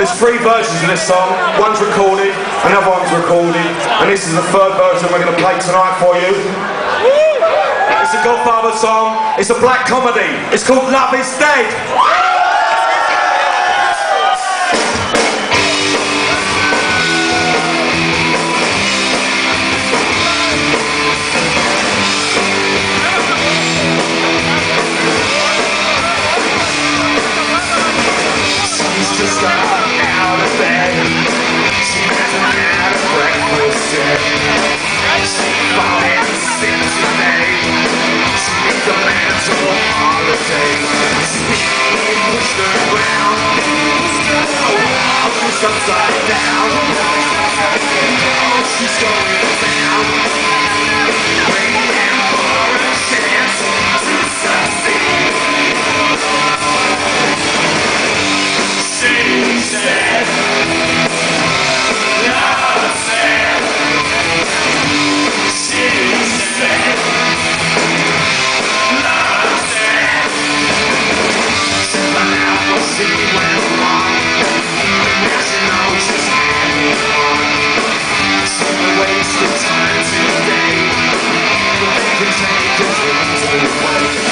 There's 3 versions of this song. One's recorded, another one's recorded, and this is the 3rd version we're going to play tonight for you. It's a Godfather song. It's a black comedy. It's called Love Is Dead. Just got out of bed. She hasn't had a breakfast yet. She's falling sick today. She needs a mental holiday. She's being pushed around. Oh, she's upside down. Oh, she's going down. Waiting for a chance to succeed. She said, love said. She said, love said. She found out what she went wrong. Now she knows she's hanging on. She wasted time today, but they can take it away.